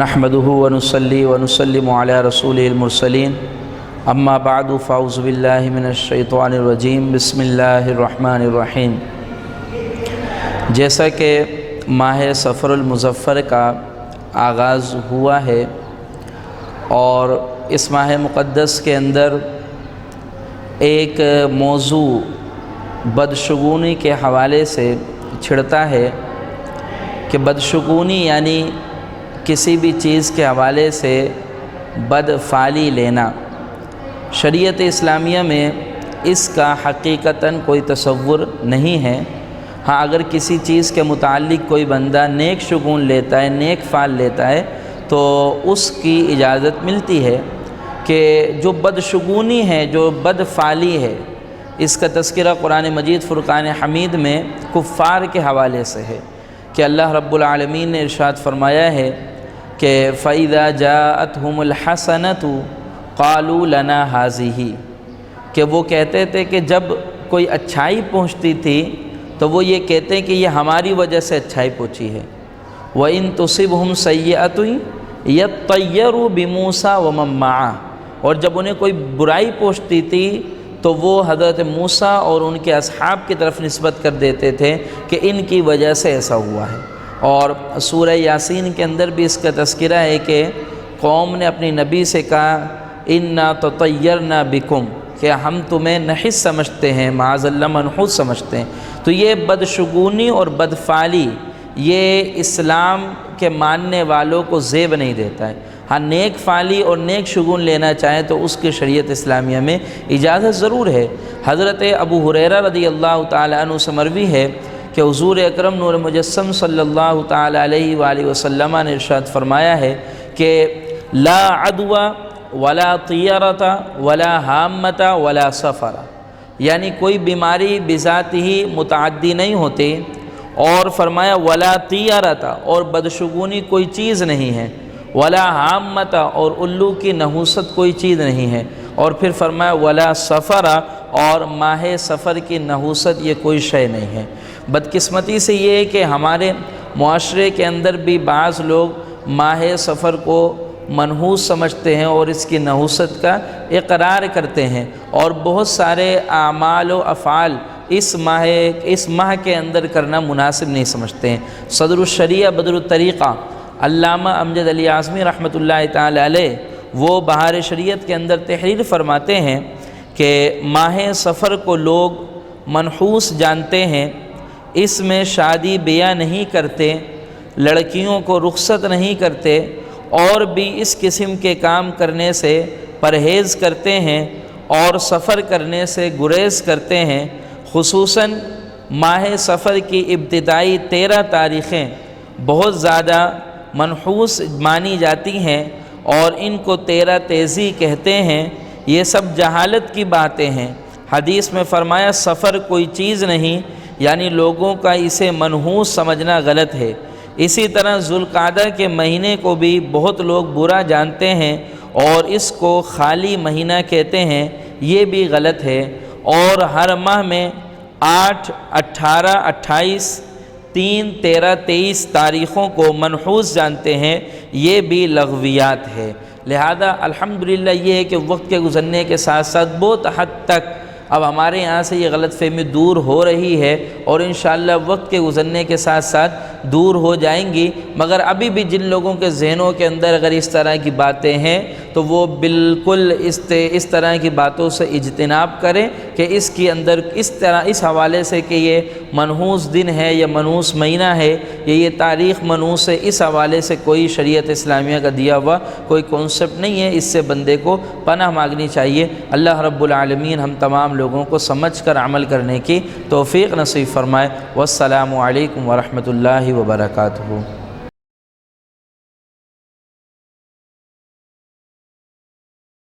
نحمده ونصلي ونسلم على رسوله المرسلين اما بعد فاعوذ باللہ من الشیطان الرجیم بسم اللہ الرحمن الرحیم۔ جیسا کہ ماہ صفر المظفر کا آغاز ہوا ہے اور اس ماہ مقدس کے اندر ایک موضوع بدشگونی کے حوالے سے چھڑتا ہے کہ بدشگونی یعنی کسی بھی چیز کے حوالے سے بدفعلی لینا۔ شریعت اسلامیہ میں اس کا حقیقتاً کوئی تصور نہیں ہے۔ ہاں، اگر کسی چیز کے متعلق کوئی بندہ نیک شگون لیتا ہے، نیک فعل لیتا ہے تو اس کی اجازت ملتی ہے کہ جو بدشگونی ہے، جو بدفعلی ہے، اس کا تذکرہ قرآن مجید فرقان حمید میں کفار کے حوالے سے ہے کہ اللہ رب العالمین نے ارشاد فرمایا ہے کہ فَإِذَا جَاءَتْهُمُ الْحَسَنَةُ قَالُوا لَنَا هَذِهِ، کہ وہ کہتے تھے کہ جب کوئی اچھائی پہنچتی تھی تو وہ یہ کہتے ہیں کہ یہ ہماری وجہ سے اچھائی پہنچی ہے۔ وَإِن تُصِبْهُمْ سَيِّئَةٌ يَطَّيَّرُوا بِمُوسَىٰ وَمَن مَّعَهُ، اور جب انہیں کوئی برائی پہنچتی تھی تو وہ حضرت موسیٰ اور ان کے اصحاب کی طرف نسبت کر دیتے تھے کہ ان کی وجہ سے ایسا ہوا ہے۔ اور سورہ یاسین کے اندر بھی اس کا تذکرہ ہے کہ قوم نے اپنی نبی سے کہا اِنَّا تَطَيَّرْنَا بِكُمْ، کہ ہم تمہیں نحس سمجھتے ہیں، معاذ اللہ منحوس سمجھتے ہیں۔ تو یہ بدشگونی اور بدفعلی یہ اسلام کے ماننے والوں کو زیب نہیں دیتا ہے۔ ہاں، نیک فعلی اور نیک شگون لینا چاہیں تو اس کی شریعت اسلامیہ میں اجازت ضرور ہے۔ حضرت ابو ہریرہ رضی اللہ تعالی عنہ سے مروی ہے کہ حضور اکرم نور مجسم صلی اللہ تعالی علیہ وآلہ وسلم نے ارشاد فرمایا ہے کہ لا عدوى ولا طیرۃ ولا حامۃ ولا سفر، یعنی کوئی بیماری بذات ہی متعدی نہیں ہوتی، اور فرمایا ولا طیرۃ، اور بدشگونی کوئی چیز نہیں ہے، ولا حامۃ، اور الو کی نحوست کوئی چیز نہیں ہے، اور پھر فرمایا ولا سفر، اور ماہ سفر کی نحوست یہ کوئی شے نہیں ہے۔ بدقسمتی سے یہ ہے کہ ہمارے معاشرے کے اندر بھی بعض لوگ ماہ سفر کو منحوس سمجھتے ہیں اور اس کی نحوست کا اقرار کرتے ہیں، اور بہت سارے اعمال و افعال اس ماہ کے اندر کرنا مناسب نہیں سمجھتے ہیں۔ صدر الشریعہ بدر الطریقہ علامہ امجد علی اعظمی رحمۃ اللہ تعالی علیہ وہ بہار شریعت کے اندر تحریر فرماتے ہیں کہ ماہ سفر کو لوگ منحوس جانتے ہیں، اس میں شادی بیاہ نہیں کرتے، لڑکیوں کو رخصت نہیں کرتے، اور بھی اس قسم کے کام کرنے سے پرہیز کرتے ہیں اور سفر کرنے سے گریز کرتے ہیں۔ خصوصاً ماہ سفر کی ابتدائی 13 تاریخیں بہت زیادہ منحوس مانی جاتی ہیں اور ان کو 13 تیزی کہتے ہیں۔ یہ سب جہالت کی باتیں ہیں۔ حدیث میں فرمایا سفر کوئی چیز نہیں، یعنی لوگوں کا اسے منحوس سمجھنا غلط ہے۔ اسی طرح ذوالقعدہ کے مہینے کو بھی بہت لوگ برا جانتے ہیں اور اس کو خالی مہینہ کہتے ہیں، یہ بھی غلط ہے۔ اور ہر ماہ میں 8، 18، 28، 3، 13، 23 تاریخوں کو منحوس جانتے ہیں، یہ بھی لغویات ہے۔ لہذا الحمدللہ یہ ہے کہ وقت کے گزرنے کے ساتھ ساتھ بہت حد تک اب ہمارے یہاں سے یہ غلط فہمی دور ہو رہی ہے، اور انشاءاللہ وقت کے گزرنے کے ساتھ ساتھ دور ہو جائیں گی، مگر ابھی بھی جن لوگوں کے ذہنوں کے اندر اگر اس طرح کی باتیں ہیں تو وہ بالکل اس طرح کی باتوں سے اجتناب کریں کہ اس کے اندر اس حوالے سے کہ یہ منحوس دن ہے یا منحوس مہینہ ہے یا یہ تاریخ منحوس ہے، اس حوالے سے کوئی شریعت اسلامیہ کا دیا ہوا کوئی کانسیپٹ نہیں ہے۔ اس سے بندے کو پناہ مانگنی چاہیے۔ اللہ رب العالمین ہم تمام لوگوں کو سمجھ کر عمل کرنے کی توفیق نصیب فرمائے۔ والسلام علیکم ورحمۃ اللہ وبرکاتہ۔